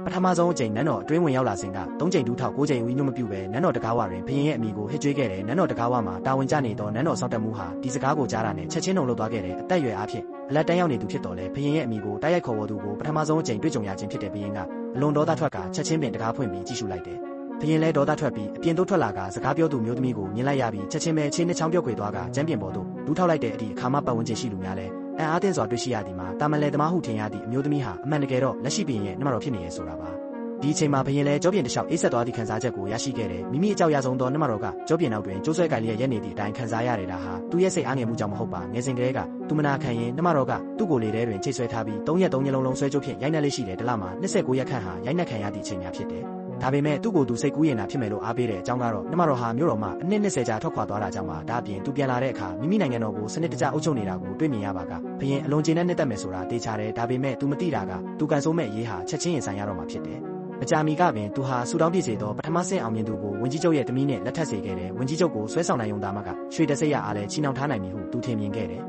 ပထမဆုံးအကြိမ်နန်းတော်အတွင်းဝင်ရောက်လာစဉ်က3ကြိမ်ဒူးထောက်9ကြိမ်ဝီညွတ်မပြုပဲနန်းတော်တကားဝတွင်ဘရင်ရဲ့အမိကိုဟစ်ကြွေးခဲ့တယ်နန်းတော်တကားဝမှာတာဝန်ကျနေသောနန်းတော်စောင့်တက်မှုဟာဒီစကားကိုကြားတာနဲ့ချက်ချင်းလုံလောက်သွားခဲ့တယ်အသက်အရွယ်အားဖြင့်အလက်တန်းရောက်နေသူဖြစ်တော်လဲဘရင်ရဲ့အမိကိုတိုက်ရိုက်ခေါ်ဝေါ်သူကိုပထမဆုံးအကြိမ်တွေ့ကြုံရခြင်းဖြစ်တဲ့ဘရင်ကအလွန်ဒေါသထွက်ကချက်ချင်းပင်တကားဖွင့်ပြီးကြည့်ရှုလိုက်တယ်ဘရင်လဲဒေါသထွက်ပြီးအပြင်သို့ထွက်လာကစကားပြောသူမျိုးသမီးကိုမြင်လိုက်ရပြီးချက်ချင်းပဲခြေနှချောင်းပြုတ်ခွေသွားကကျမ်းပြင်ပေါ်သို့ဒူးထောက်လိုက်တဲ့အထိအခါမှပတ်ဝန်းကျင်ရှိလူများလဲအံ့အားသင့်စွာတွေ့ရှိရသည်မှာတာမန်လေသမားဟုထင်ရသည့်အမျိုးသမီးဟာအမှန်တကယ်တော့လက်ရှိဘရင်ရဲ့နှမတော်ဖြစ်နေရဲ့ဆိုတာပါဒီအချိန်မှာဘရင်လဲကြောပြင်တစ်လျှောက်အေးဆက်သွားသည့်ခံစားချက်ကိုရရှိခဲ့တယ်မိမိအကြောက်ရဆုံးသောနှမတော်ကကြောပြင်နောက်တွင်ကျိုးဆွဲကြိုင်လျက်ရက်နေသည့်အတိုင်းခံစားရတဲ့ဒါဟာသူရဲ့စိတ်အားငယ်မှုကြောင့်မဟုတ်ပါငယ်စဉ်ကလေးကသူမနာခံရင်နှမတော်ကသူ့ကိုယ်လေထဲတွင်ချိတ်ဆွဲထားပြီး3ရက်3ညလုံးလုံးဆွဲကြိုးဖြင့်ရိုက်နှက်လေးရှိတယ်တလမှာ29ရက်ခန့်ဟာရိုက်နှက်ခံရသည့်အချိန်များဖြစ်တယ်ဒါပေမဲ့သူ့ကိုယ်သူစိတ်ကူးရင်သာဖြစ်မယ်လို့အားပေးတဲ့အကြောင်းကတော့နှမတော်ဟာမြို့တော်မှာအနှစ်20ကြာထွက်ခွာသွားတာကြောင့်ပါဒါအပြင်သူပြန်လာတဲ့အခါမိမိနိုင်ငံတော်ကိုစနစ်တကျအုပ်ချုပ်နေတာကိုတွေ့မြင်ရပါကဘရင်အလွန်ကျေနပ်နှစ်သက်မယ်ဆိုတာတေချာတယ်ဒါပေမဲ့သူမသိတာကသူကန်ဆိုးမဲ့ရေးဟာချက်ချင်းရင်ဆိုင်ရတော့မှာဖြစ်တယ်မကြာမီကပင်သူဟာဆူတောင်းပြည့်စေသောပထမဆင့်အောင်မြင်သူကိုဝင်ကြီးချုပ်ရဲ့တမီးနဲ့လက်ထပ်စေခဲ့တယ်ဝင်ကြီးချုပ်ကိုဆွဲဆောင်နိုင်ုံသားမကရွှေတဆိပ်ရအားလည်းချီနှောင်ထားနိုင်မည်ဟုသူထင်မြင်ခဲ့တယ်